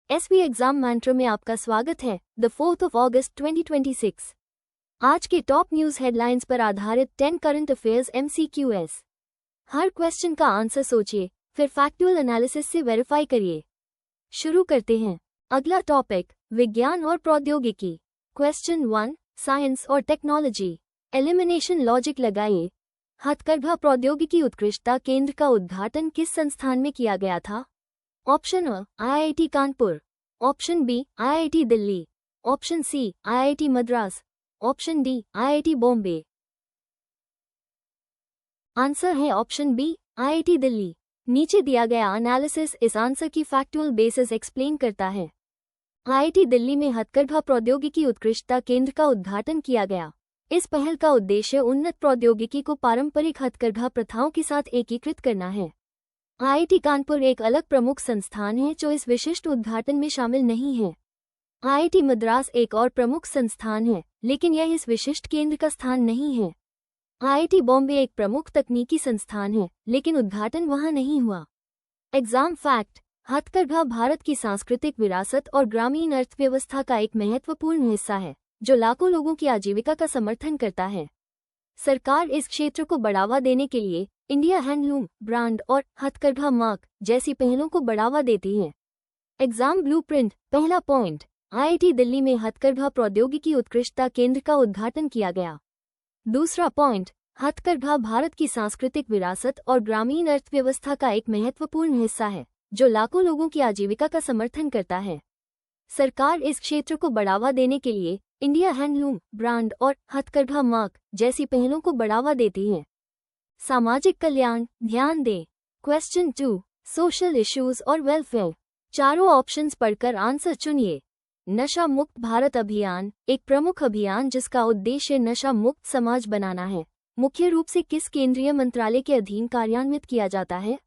SV exam मैंट्रो में आपका स्वागत है। The 4th of August 2026। आज के टॉप न्यूज हेडलाइंस पर आधारित 10 करंट अफेयर्स MCQs। हर क्वेश्चन का आंसर सोचिए, फिर फैक्चुअल एनालिसिस से वेरीफाई करिए। शुरू करते हैं। अगला टॉपिक विज्ञान और प्रौद्योगिकी। क्वेश्चन 1, साइंस और टेक्नोलॉजी। एलिमिनेशन लॉजिक लगाइए। हथकरघा प्रौद्योगिकी उत्कृष्टता केंद्र का उद्घाटन किस संस्थान में किया गया था? Option a IIT Kanpur, option b IIT Delhi, option c IIT Madras, option d IIT Bombay. Answer है ऑप्शन बी IIT दिल्ली। नीचे दिया गया एनालिसिस इस आंसर की फैक्चुअल बेसिस एक्सप्लेन करता है। IIT दिल्ली में हथकरघा प्रौद्योगिकी उत्कृष्टता केंद्र का उद्घाटन किया गया। इस पहल का उद्देश्य उन्नत प्रौद्योगिकी को पारंपरिक हथकरघा प्रथाओं के साथ एकीकृत करना है। IIT कानपुर एक अलग प्रमुख संस्थान है जो इस विशिष्ट उद्घाटन में शामिल नहीं है। IIT मद्रास एक और प्रमुख संस्थान है, लेकिन यह इस विशिष्ट केंद्र का स्थान नहीं है। IIT बॉम्बे एक प्रमुख तकनीकी संस्थान है, लेकिन उद्घाटन वहां नहीं हुआ। एग्जाम फैक्ट: हथकरघा भारत की सांस्कृतिक विरासत और ग्रामीण अर्थव्यवस्था का एक महत्वपूर्ण हिस्सा है, जो लाखों लोगों की आजीविका का समर्थन करता है। सरकार इस क्षेत्र को बढ़ावा देने के लिए इंडिया हैंडलूम ब्रांड और हथकरघा मार्क जैसी पहलों को बढ़ावा देती है। Exam blueprint. पहला पॉइंट, IIT दिल्ली में हथकरघा प्रौद्योगिकी उत्कृष्टता केंद्र का उद्घाटन किया गया। दूसरा पॉइंट, हथकरघा भारत की सांस्कृतिक विरासत और ग्रामीण अर्थव्यवस्था का एक महत्वपूर्ण हिस्सा है, जो लाखों लोगों की आजीविका का समर्थन करता है। सरकार इस क्षेत्र को बढ़ावा देने के लिए इंडिया हैंडलूम ब्रांड और हथकरघा मार्क जैसी पहलों को बढ़ावा देती है। सामाजिक कल्याण। ध्यान दें। क्वेश्चन 2, सोशल इश्यूज और वेलफेयर। चारों ऑप्शंस पढ़कर आंसर चुनिए। नशा मुक्त भारत अभियान एक प्रमुख अभियान जिसका उद्देश्य नशा मुक्त समाज बनाना है, मुख्य रूप से किस केंद्रीय मंत्रालय के अधीन कार्यान्वित किया जाता है?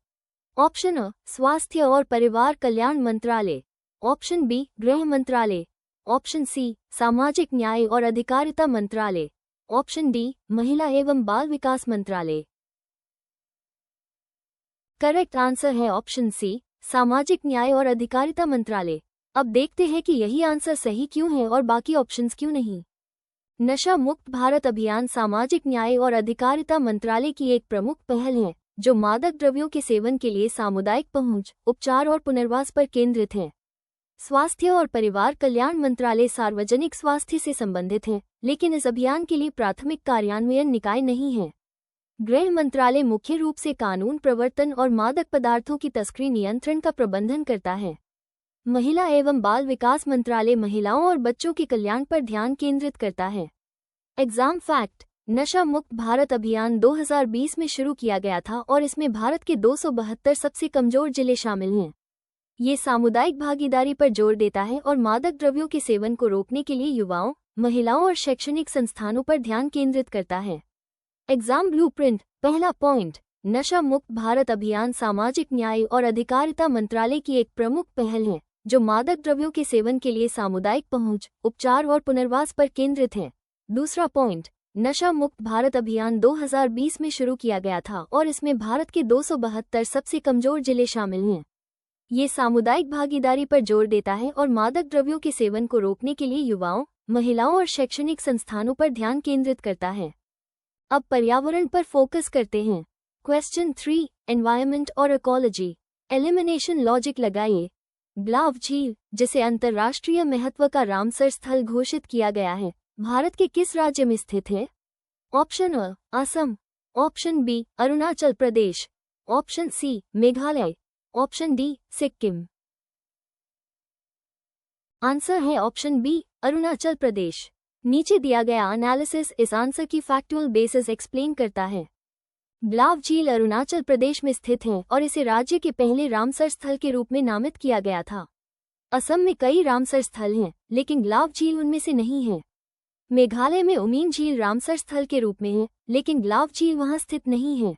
ऑप्शन अ स्वास्थ्य और परिवार कल्याण मंत्रालय, ऑप्शन बी गृह मंत्रालय, ऑप्शन सी सामाजिक न्याय और अधिकारिता मंत्रालय, ऑप्शन डी महिला एवं बाल विकास मंत्रालय। करेक्ट आंसर है ऑप्शन सी सामाजिक न्याय और अधिकारिता मंत्रालय। अब देखते हैं कि यही आंसर सही क्यों है और बाकी ऑप्शंस क्यों नहीं। नशा मुक्त भारत अभियान सामाजिक न्याय और अधिकारिता मंत्रालय की एक प्रमुख पहल है, जो मादक द्रव्यों के सेवन के लिए सामुदायिक पहुंच, उपचार और पुनर्वास पर केंद्रित है। स्वास्थ्य और परिवार कल्याण मंत्रालय सार्वजनिक स्वास्थ्य से संबंधित है, लेकिन इस अभियान के लिए प्राथमिक कार्यान्वयन निकाय नहीं है। गृह मंत्रालय मुख्य रूप से कानून प्रवर्तन और मादक पदार्थों की तस्करी नियंत्रण का प्रबंधन करता है। महिला एवं बाल विकास मंत्रालय महिलाओं और बच्चों के कल्याण पर ध्यान केंद्रित करता है। एग्जाम फैक्ट: नशा मुक्त भारत अभियान 2020 में शुरू किया गया था और इसमें भारत के 272 सबसे कमजोर जिले शामिल हैं। ये सामुदायिक भागीदारी पर जोर देता है और मादक द्रव्यों के सेवन को रोकने के लिए युवाओं, महिलाओं और शैक्षणिक संस्थानों पर ध्यान केंद्रित करता है। Exam blueprint. पहला पॉइंट, नशा मुक्त भारत अभियान सामाजिक न्याय और अधिकारिता मंत्रालय की एक प्रमुख पहल है, जो मादक द्रव्यों के सेवन के लिए सामुदायिक पहुंच, उपचार और पुनर्वास पर केंद्रित है। दूसरा पॉइंट, नशा मुक्त भारत अभियान 2020 में शुरू किया गया था और इसमें भारत के 272 सबसे कमजोर जिले शामिल हैं। ये सामुदायिक भागीदारी पर जोर देता है और मादक द्रव्यों के सेवन को रोकने के लिए युवाओं, महिलाओं और शैक्षणिक संस्थानों पर ध्यान केंद्रित करता है। अब पर्यावरण पर फोकस करते हैं। क्वेश्चन 3, एनवायरनमेंट और इकोलॉजी। एलिमिनेशन लॉजिक लगाइए। ब्लाव झील, जिसे अंतर्राष्ट्रीय महत्व का रामसर स्थल घोषित किया गया है, भारत के किस राज्य में स्थित है? Option A Assam, option B Arunachal Pradesh, option C Meghalaya, option D Sikkim. Answer है ऑप्शन बी अरुणाचल प्रदेश। नीचे दिया गया एनालिसिस इस आंसर की फैक्चुअल बेसिस एक्सप्लेन करता है। ब्लाव झील अरुणाचल प्रदेश में स्थित है और इसे राज्य के पहले रामसर स्थल के रूप में नामित किया गया था। असम में कई रामसर स्थल हैं, लेकिन ब्लाव झील उनमें से नहीं है। मेघालय में उमीन झील रामसर स्थल के रूप में है, लेकिन ब्लाव झील वहां स्थित नहीं है।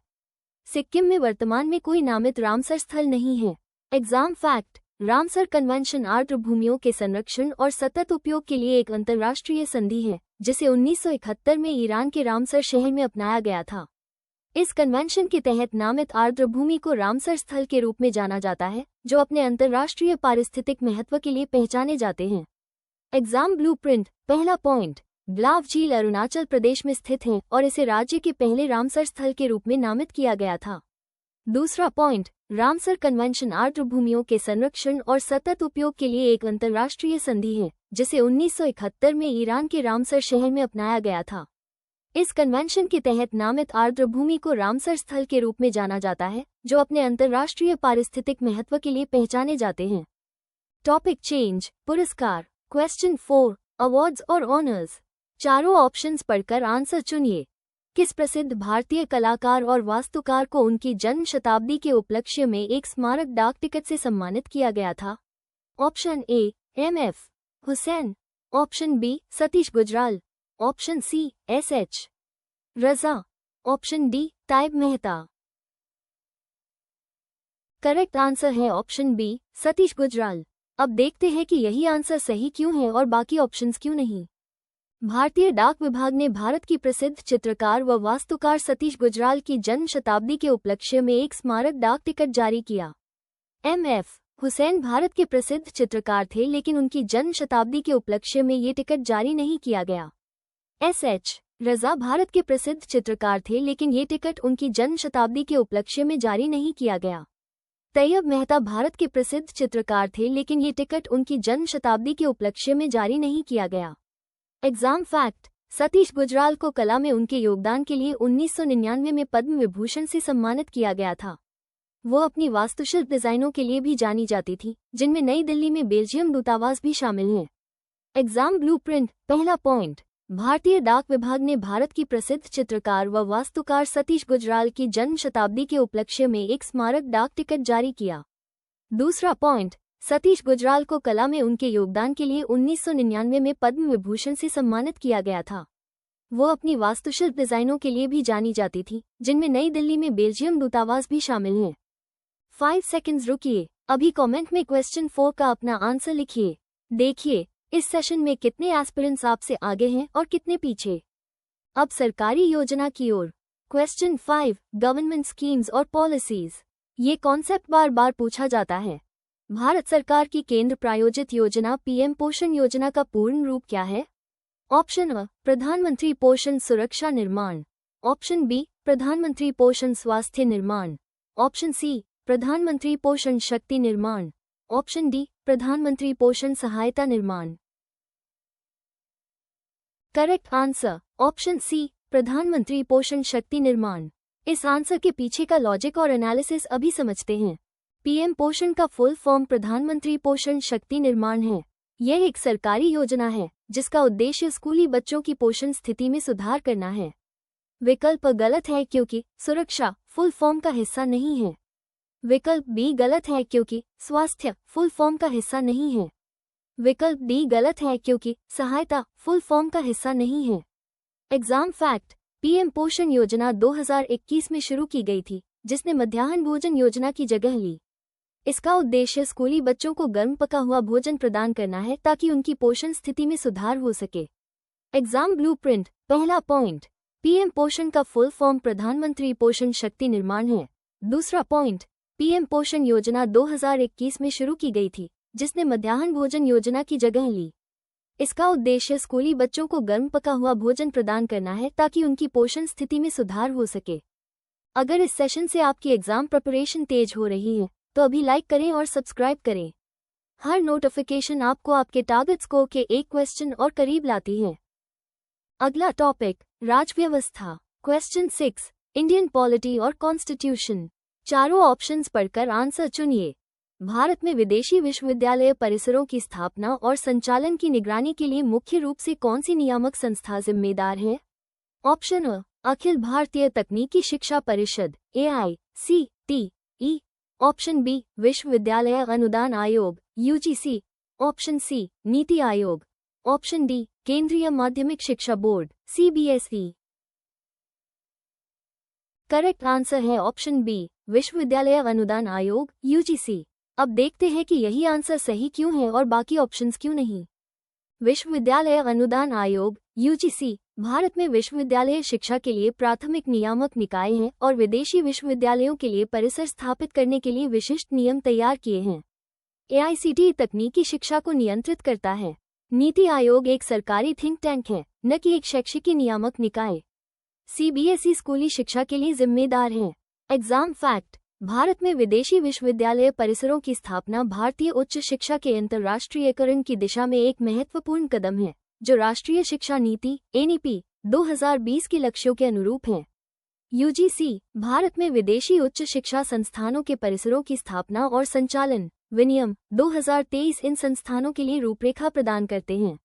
सिक्किम में वर्तमान में कोई नामित रामसर स्थल नहीं है। एग्जाम फैक्ट: रामसर कन्वेंशन आर्द्र भूमियों के संरक्षण और सतत उपयोग के लिए एक अंतर्राष्ट्रीय संधि है, जिसे 1971 में ईरान के रामसर शहर में अपनाया गया था। इस कन्वेंशन के तहत नामित आर्द्रभूमि को रामसर स्थल के रूप में जाना जाता है, जो अपने अंतर्राष्ट्रीय पारिस्थितिक महत्व के लिए पहचाने जाते हैं। Exam blueprint. पहला पॉइंट, ग्लाव झील अरुणाचल प्रदेश में स्थित है और इसे राज्य के पहले रामसर स्थल के रूप में नामित किया गया था। दूसरा पॉइंट, रामसर कन्वेंशन आर्द्रभूमियों के संरक्षण और सतत उपयोग के लिए एक अंतर्राष्ट्रीय संधि है, जिसे 1971 में ईरान के रामसर शहर में अपनाया गया था। इस कन्वेंशन के तहत नामित आर्द्रभूमि को रामसर स्थल के रूप में जाना जाता है, जो अपने अंतर्राष्ट्रीय पारिस्थितिक महत्व के लिए पहचाने जाते हैं। Topic change. पुरस्कार। क्वेश्चन 4, अवार्ड्स और ऑनर्स। चारों ऑप्शंस पढ़कर आंसर चुनिए। किस प्रसिद्ध भारतीय कलाकार और वास्तुकार को उनकी जन्म शताब्दी के उपलक्ष्य में एक स्मारक डाक टिकट से सम्मानित किया गया था? Option A, M.F. Hussain. Option B, Satish Gujral. Option C, S.H. Raza. Option D, Tyeb Mehta. Correct answer है ऑप्शन बी, सतीश गुजराल। अब देखते हैं कि यही आंसर सही क्यों है और बाकी ऑप्शंस क्यों नहीं। भारतीय डाक विभाग ने भारत की प्रसिद्ध चित्रकार व वास्तुकार सतीश गुजराल की जन्म शताब्दी के उपलक्ष्य में एक स्मारक डाक टिकट जारी किया। M.F. हुसैन भारत के प्रसिद्ध चित्रकार थे, लेकिन उनकी जन्म शताब्दी के उपलक्ष्य में ये टिकट जारी नहीं किया गया। S.H. रजा भारत के प्रसिद्ध चित्रकार थे, लेकिन ये टिकट उनकी जन्म शताब्दी के उपलक्ष्य में जारी नहीं किया गया। तैयब मेहता भारत के प्रसिद्ध चित्रकार थे, लेकिन ये टिकट उनकी जन्म शताब्दी के उपलक्ष्य में जारी नहीं किया गया। Exam fact. सतीश गुजराल को कला में उनके योगदान के लिए 1999 में पद्म विभूषण से सम्मानित किया गया था। वो अपनी वास्तुशिल्प डिजाइनों के लिए भी जानी जाती थी, जिनमें नई दिल्ली में बेल्जियम दूतावास भी शामिल है। Exam blueprint. पहला पॉइंट, भारतीय डाक विभाग ने भारत की प्रसिद्ध चित्रकार व वास्तुकार सतीश गुजराल की जन्म शताब्दी के उपलक्ष्य में एक स्मारक डाक टिकट जारी किया। दूसरा पॉइंट, सतीश गुजराल को कला में उनके योगदान के लिए 1999 में पद्म विभूषण से सम्मानित किया गया था। वो अपनी वास्तुशिल्प डिजाइनों के लिए भी जानी जाती थी, जिनमें नई दिल्ली में बेल्जियम दूतावास भी शामिल है। 5 सेकंड्स रुकिए, अभी कमेंट में क्वेश्चन 4 का अपना आंसर लिखिए। देखिए इस सेशन में कितने एस्पिरेंट्स आपसे आगे हैं और कितने पीछे। अब सरकारी योजना की ओर। क्वेश्चन 5, गवर्नमेंट स्कीम्स और पॉलिसीज। ये कॉन्सेप्ट बार बार पूछा जाता है। भारत सरकार की केंद्र प्रायोजित योजना पीएम पोषण योजना का पूर्ण रूप क्या है? ऑप्शन अ, प्रधानमंत्री पोषण सुरक्षा निर्माण। ऑप्शन बी, प्रधानमंत्री पोषण स्वास्थ्य निर्माण। ऑप्शन सी, प्रधानमंत्री पोषण शक्ति निर्माण। ऑप्शन डी, प्रधानमंत्री पोषण सहायता निर्माण। करेक्ट आंसर ऑप्शन सी, प्रधानमंत्री पोषण शक्ति निर्माण। इस आंसर के पीछे का लॉजिक और एनालिसिस अभी समझते हैं। पीएम पोषण का फुल फॉर्म प्रधानमंत्री पोषण शक्ति निर्माण है। यह एक सरकारी योजना है जिसका उद्देश्य स्कूली बच्चों की पोषण स्थिति में सुधार करना है। विकल्प गलत है क्योंकि सुरक्षा फुल फॉर्म का हिस्सा नहीं है। विकल्प बी गलत है क्योंकि स्वास्थ्य फुल फॉर्म का हिस्सा नहीं है। विकल्प डी गलत है क्योंकि सहायता फुल फॉर्म का हिस्सा नहीं है। एग्जाम फैक्ट, पीएम पोषण योजना 2021 में शुरू की गई थी, जिसने मध्याह्न भोजन योजना की जगह ली। इसका उद्देश्य स्कूली बच्चों को गर्म पका हुआ भोजन प्रदान करना है ताकि उनकी पोषण स्थिति में सुधार हो सके। Exam blueprint. पहला पॉइंट, पीएम पोषण का फुल फॉर्म प्रधानमंत्री पोषण शक्ति निर्माण है। दूसरा पॉइंट, पीएम पोषण योजना 2021 में शुरू की गई थी, जिसने मध्याह्न भोजन योजना की जगह ली। इसका उद्देश्य स्कूली बच्चों को गर्म पका हुआ भोजन प्रदान करना है ताकि उनकी पोषण स्थिति में सुधार हो सके। अगर इस सेशन से आपकी एग्जाम प्रिपरेशन तेज हो रही है तो अभी लाइक करें और सब्सक्राइब करें। हर नोटिफिकेशन आपको आपके टारगेट स्कोर के एक क्वेश्चन और करीब लाती है। अगला टॉपिक, राजव्यवस्था। क्वेश्चन 6, इंडियन पॉलिटी और कॉन्स्टिट्यूशन। चारों ऑप्शंस पढ़कर आंसर चुनिए। भारत में विदेशी विश्वविद्यालय परिसरों की स्थापना और संचालन की निगरानी के लिए मुख्य रूप से कौन सी नियामक संस्था जिम्मेदार है? ऑप्शन अ, अखिल भारतीय तकनीकी शिक्षा परिषद AICTE। ऑप्शन बी, विश्वविद्यालय अनुदान आयोग UGC। Option C, NITI Aayog. Option D, केंद्रीय माध्यमिक शिक्षा बोर्ड CBSE। करेक्ट आंसर है ऑप्शन बी, विश्वविद्यालय अनुदान आयोग UGC। अब देखते हैं कि यही आंसर सही क्यों है और बाकी ऑप्शंस क्यों नहीं। विश्वविद्यालय अनुदान आयोग UGC भारत में विश्वविद्यालय शिक्षा के लिए प्राथमिक नियामक निकाय हैं और विदेशी विश्वविद्यालयों के लिए परिसर स्थापित करने के लिए विशिष्ट नियम तैयार किए हैं। AICTE तकनीकी शिक्षा को नियंत्रित करता है। नीति आयोग एक सरकारी थिंक टैंक है, न कि एक शैक्षिक नियामक निकाय। CBSE स्कूली शिक्षा के लिए जिम्मेदार है। एग्जाम फैक्ट: भारत में विदेशी विश्वविद्यालय परिसरों की स्थापना भारतीय उच्च शिक्षा के अंतर्राष्ट्रीयकरण की दिशा में एक महत्वपूर्ण कदम है, जो राष्ट्रीय शिक्षा नीति NEP 2020 के लक्ष्यों के अनुरूप है। UGC भारत में विदेशी उच्च शिक्षा संस्थानों के परिसरों की स्थापना और संचालन विनियम 2023 इन संस्थानों के लिए रूपरेखा प्रदान करते हैं।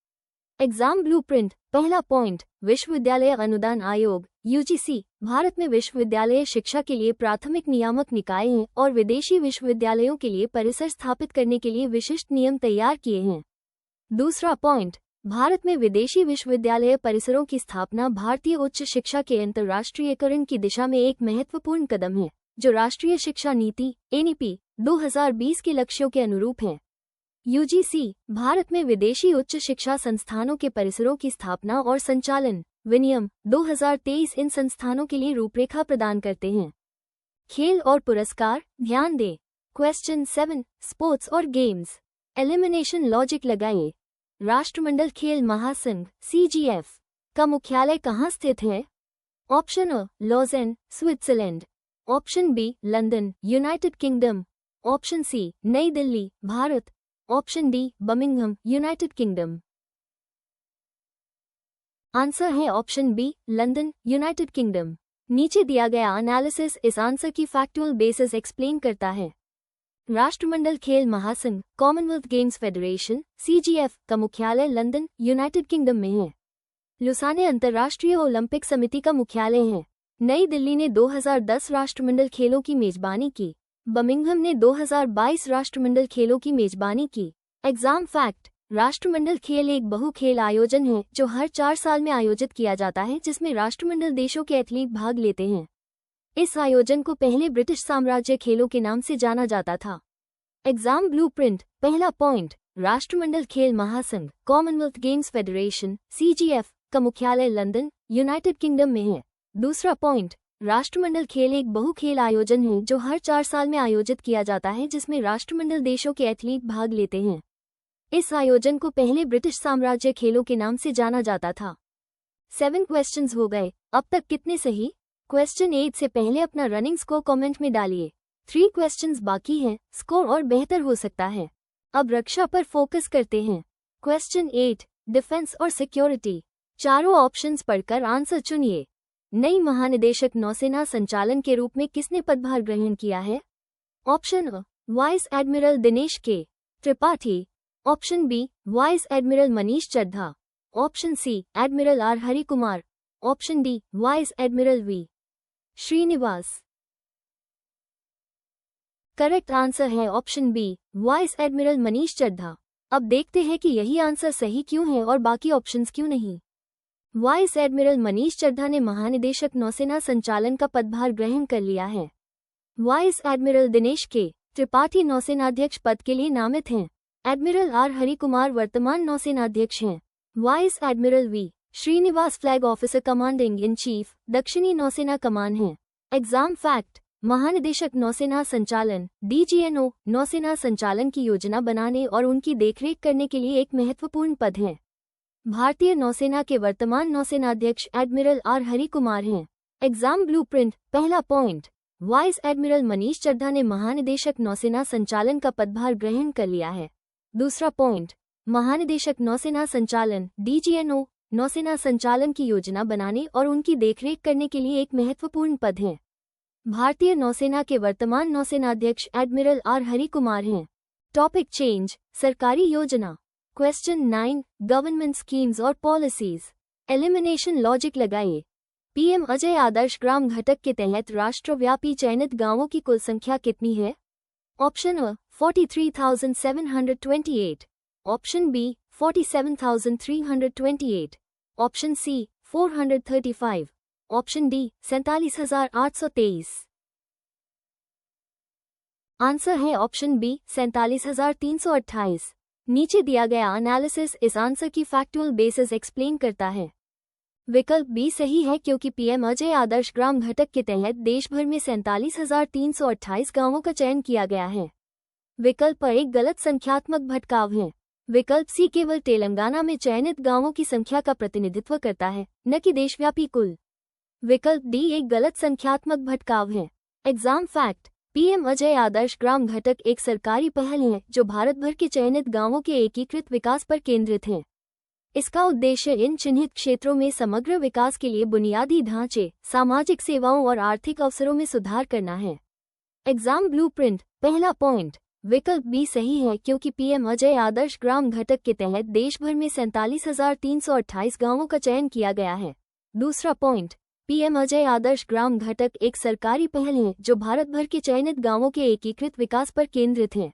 एग्जाम ब्लूप्रिंट: पहला पॉइंट, विश्वविद्यालय अनुदान आयोग UGC भारत में विश्वविद्यालय शिक्षा के लिए प्राथमिक नियामक निकाय हैं और विदेशी विश्वविद्यालयों के लिए परिसर स्थापित करने के लिए विशिष्ट नियम तैयार किए हैं। दूसरा पॉइंट, भारत में विदेशी विश्वविद्यालय परिसरों की स्थापना भारतीय उच्च शिक्षा के अंतर्राष्ट्रीयकरण की दिशा में एक महत्वपूर्ण कदम है, जो राष्ट्रीय शिक्षा नीति NEP 2020 के लक्ष्यों के अनुरूप है। UGC भारत में विदेशी उच्च शिक्षा संस्थानों के परिसरों की स्थापना और संचालन विनियम 2023 इन संस्थानों के लिए रूपरेखा प्रदान करते हैं। खेल और पुरस्कार: ध्यान दें। क्वेश्चन 7, स्पोर्ट्स और गेम्स। एलिमिनेशन लॉजिक लगाइए। राष्ट्रमंडल खेल महासंघ CGF का मुख्यालय कहाँ स्थित है? Option A Lausanne, Switzerland. Option B London, United Kingdom. Option C New Delhi, Bharat. Option D Birmingham, United Kingdom. Answer है option B London, United Kingdom. नीचे दिया गया एनालिसिस इस आंसर की फैक्चुअल बेसिस एक्सप्लेन करता है। राष्ट्रमंडल खेल महासंघ कॉमनवेल्थ गेम्स फेडरेशन CGF का मुख्यालय लंदन, यूनाइटेड किंगडम में है। लुसाने अंतर्राष्ट्रीय ओलंपिक समिति का मुख्यालय है। नई दिल्ली ने 2010 राष्ट्रमंडल खेलों की मेजबानी की। बर्मिंघम ने 2022 राष्ट्रमंडल खेलों की मेजबानी की। एग्जाम फैक्ट: राष्ट्रमंडल खेल एक बहु खेल आयोजन है जो हर 4 साल में आयोजित किया जाता है, जिसमें राष्ट्रमंडल देशों के एथलीट भाग लेते हैं। इस आयोजन को पहले ब्रिटिश साम्राज्य खेलों के नाम से जाना जाता था। एग्जाम ब्लूप्रिंट: पहला पॉइंट, राष्ट्रमंडल खेल महासंघ कॉमनवेल्थ गेम्स फेडरेशन CGF का मुख्यालय लंदन, यूनाइटेड किंगडम में है। दूसरा पॉइंट, राष्ट्रमंडल खेल एक बहु खेल आयोजन है जो हर 4 साल में आयोजित किया जाता है, जिसमें राष्ट्रमंडल देशों के एथलीट भाग लेते हैं। इस आयोजन को पहले ब्रिटिश साम्राज्य खेलों के नाम से जाना जाता था। 7 क्वेश्चंस हो गए। अब तक कितने सही? क्वेश्चन 8 से पहले अपना रनिंग स्कोर कमेंट में डालिए। 3 क्वेश्चंस बाकी हैं, स्कोर और बेहतर हो सकता है। अब रक्षा पर फोकस करते हैं। क्वेश्चन 8, डिफेंस और सिक्योरिटी। चारों ऑप्शंस पढ़कर आंसर चुनिए। नई महानिदेशक नौसेना संचालन के रूप में किसने पदभार ग्रहण किया है? Option A vice admiral Dinesh K Tripathi. Option B vice admiral Manish Chadha. Option C admiral R Hari Kumar. Option D vice admiral V Srinivas. Correct answer है option B vice admiral Manish Chadha. अब देखते हैं कि यही आंसर सही क्यों है और बाकी ऑप्शंस क्यों नहीं। वाइस एडमिरल मनीष चड्ढा ने महानिदेशक नौसेना संचालन का पदभार ग्रहण कर लिया है। Vice admiral Dinesh K Tripathi नौसेनाध्यक्ष पद के लिए नामित हैं। एडमिरल R हरि कुमार वर्तमान नौसेनाध्यक्ष हैं। Vice admiral V Srinivas flag officer commanding in chief दक्षिणी नौसेना कमान हैं। एग्जाम फैक्ट: महानिदेशक नौसेना संचालन DGNO नौसेना संचालन की योजना बनाने और उनकी देखरेख करने के लिए एक महत्वपूर्ण पद है। भारतीय नौसेना के वर्तमान नौसेनाध्यक्ष एडमिरल R हरि कुमार हैं। एग्जाम ब्लूप्रिंट: पहला point, vice admiral Manish Chadha ने महानिदेशक नौसेना संचालन का पदभार ग्रहण कर लिया है। दूसरा पॉइंट, महानिदेशक नौसेना संचालन DGNO नौसेना संचालन की योजना बनाने और उनकी देखरेख करने के लिए एक महत्वपूर्ण पद है। भारतीय नौसेना के वर्तमान नौसेनाध्यक्ष एडमिरल R हरि कुमार हैं। टॉपिक चेंज, सरकारी योजना। क्वेश्चन 9, गवर्नमेंट स्कीम्स और पॉलिसीज। एलिमिनेशन लॉजिक लगाइए। PM अजय आदर्श ग्राम घटक के तहत राष्ट्रव्यापी चयनित गांवों की कुल संख्या कितनी है? Option A 43,728। Option B 47,328। Option C 435। Option D 47,823। Answer है ऑप्शन B 47,328। नीचे दिया गया एनालिसिस इस आंसर की फैक्चुअल बेसिस एक्सप्लेन करता है। विकल्प बी सही है क्योंकि पीएम अजय आदर्श ग्राम घटक के तहत देश भर में 47,328 गांवों का चयन किया गया है। विकल्प पर एक गलत संख्यात्मक भटकाव है। विकल्प सी केवल तेलंगाना में चयनित गांवों की संख्या का प्रतिनिधित्व करता है, न कि देशव्यापी कुल। विकल्प डी एक गलत संख्यात्मक भटकाव है। Exam fact: PM Ajay Adarsh Gram घटक एक सरकारी पहल है जो भारत भर के चयनित गांवों के एकीकृत विकास पर केंद्रित है। इसका उद्देश्य इन चिन्हित क्षेत्रों में समग्र विकास के लिए बुनियादी ढांचे, सामाजिक सेवाओं और आर्थिक अवसरों में सुधार करना है। एग्जाम ब्लूप्रिंट: पहला पॉइंट, विकल्प बी सही है क्योंकि पीएम अजय आदर्श ग्राम घटक के तहत देश भर में 47,328 गांवों का चयन किया गया है। दूसरा पॉइंट, पीएम अजय आदर्श ग्राम घटक एक सरकारी पहल है जो भारत भर के चयनित गांवों के एकीकृत विकास पर केंद्रित है।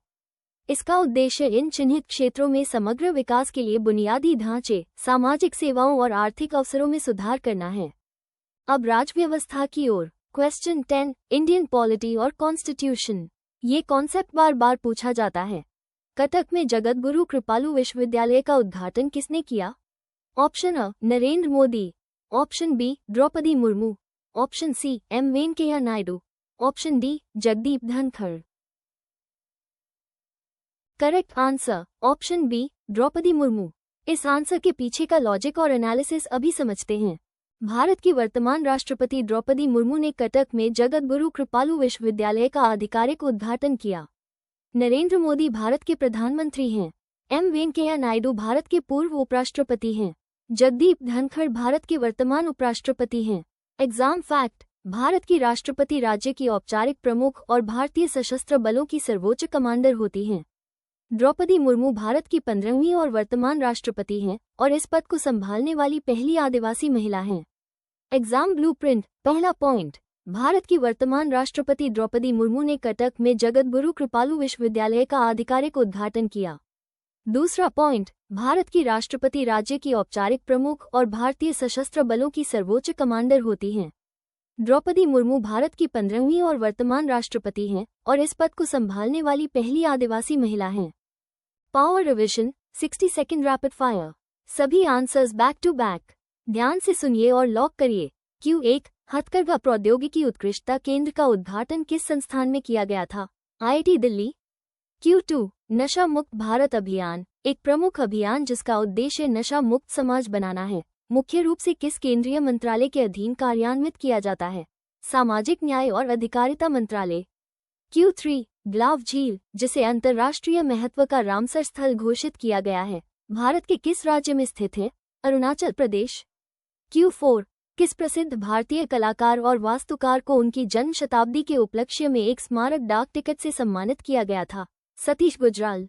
इसका उद्देश्य इन चिन्हित क्षेत्रों में समग्र विकास के लिए बुनियादी ढांचे, सामाजिक सेवाओं और आर्थिक अवसरों में सुधार करना है। अब राजव्यवस्था की ओर। क्वेश्चन 10, इंडियन पॉलिटी और कॉन्स्टिट्यूशन। ये कॉन्सेप्ट बार बार पूछा जाता है। कटक में जगतगुरु कृपालु विश्वविद्यालय का उद्घाटन किसने किया? Option A, Narendra Modi. Option B, Draupadi Murmu. Option C, M Venkaiah Naidu. Option D, Jagdeep Dhankhar. Correct answer option B, Draupadi Murmu. इस आंसर के पीछे का लॉजिक और एनालिसिस अभी समझते हैं। भारत की वर्तमान राष्ट्रपति द्रौपदी मुर्मू ने कटक में जगतगुरु कृपालु विश्वविद्यालय का आधिकारिक उद्घाटन किया। नरेंद्र मोदी भारत के प्रधानमंत्री हैं। एम वेंकैया नायडू भारत के पूर्व उपराष्ट्रपति हैं। जगदीप धनखड़ भारत के वर्तमान उपराष्ट्रपति हैं। एग्जाम फैक्ट: भारत की राष्ट्रपति राज्य की औपचारिक प्रमुख और भारतीय सशस्त्र बलों की सर्वोच्च कमांडर होती हैं। द्रौपदी मुर्मू भारत की 15वीं और वर्तमान राष्ट्रपति हैं और इस पद को संभालने वाली पहली आदिवासी महिला हैं। एग्जाम ब्लूप्रिंट: पहला पॉइंट, भारत की वर्तमान राष्ट्रपति द्रौपदी मुर्मू ने कटक में जगतगुरु कृपालु विश्वविद्यालय का आधिकारिक उद्घाटन किया। दूसरा पॉइंट, भारत की राष्ट्रपति राज्य की औपचारिक प्रमुख और भारतीय सशस्त्र बलों की सर्वोच्च कमांडर होती हैं। द्रौपदी मुर्मू भारत की 15वीं और वर्तमान राष्ट्रपति हैं और इस पद को संभालने वाली पहली आदिवासी महिला हैं। Power revision 60 second rapid fire. सभी आंसर्स बैक टू बैक। ध्यान से सुनिए और लॉक करिए। Q1, हथकरघा प्रौद्योगिकी उत्कृष्टता केंद्र का उद्घाटन किस संस्थान में किया गया था? IIT दिल्ली। Q2, नशा मुक्त भारत अभियान, एक प्रमुख अभियान जिसका उद्देश्य नशा मुक्त समाज बनाना है, मुख्य रूप से किस केंद्रीय मंत्रालय के अधीन कार्यान्वित किया जाता है? सामाजिक न्याय और अधिकारिता मंत्रालय। Q3, ग्लाव झील, जिसे अंतर्राष्ट्रीय महत्व का रामसर स्थल घोषित किया गया है, भारत के किस राज्य में स्थित है? अरुणाचल प्रदेश। Q4, किस प्रसिद्ध भारतीय कलाकार और वास्तुकार को उनकी जन्म शताब्दी के उपलक्ष्य में एक स्मारक डाक टिकट से सम्मानित किया गया था? सतीश गुजराल।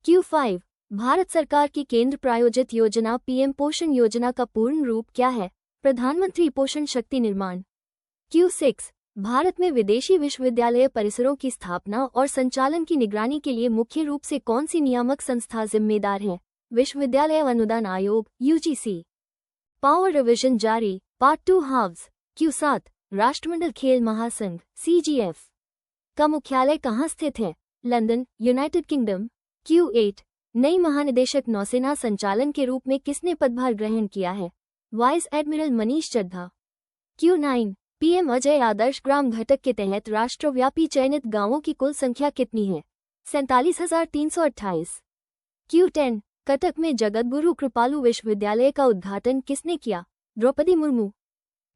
Q5, भारत सरकार की केंद्र प्रायोजित योजना पीएम पोषण योजना का पूर्ण रूप क्या है? प्रधानमंत्री पोषण शक्ति निर्माण। Q6, भारत में विदेशी विश्वविद्यालय परिसरों की स्थापना और संचालन की निगरानी के लिए मुख्य रूप से कौन सी नियामक संस्था जिम्मेदार है? विश्वविद्यालय अनुदान आयोग UGC। पावर रिविजन जारी, पार्ट 2 हाव्स। Q7, राष्ट्रमंडल खेल महासंघ CGF का मुख्यालय कहाँ स्थित है? London, United kingdom. Q8, नई महानिदेशक नौसेना संचालन के रूप में किसने पदभार ग्रहण किया है? Vice admiral Manish Chadha. Q9, PM Ajay Adarsh Gram घटक के तहत राष्ट्रव्यापी चयनित गांवों की कुल संख्या कितनी है? 47,328। Q10, कटक में जगतगुरु कृपालु विश्वविद्यालय का उद्घाटन किसने किया? Draupadi Murmu.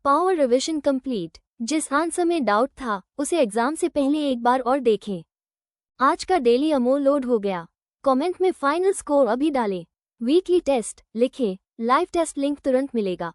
Power revision complete. जिस आंसर में डाउट था उसे एग्जाम से पहले एक बार और देखें। आज का डेली अमोल लोड हो गया। कमेंट में फाइनल स्कोर अभी डालें। वीकली टेस्ट लिखें, लाइव टेस्ट लिंक तुरंत मिलेगा।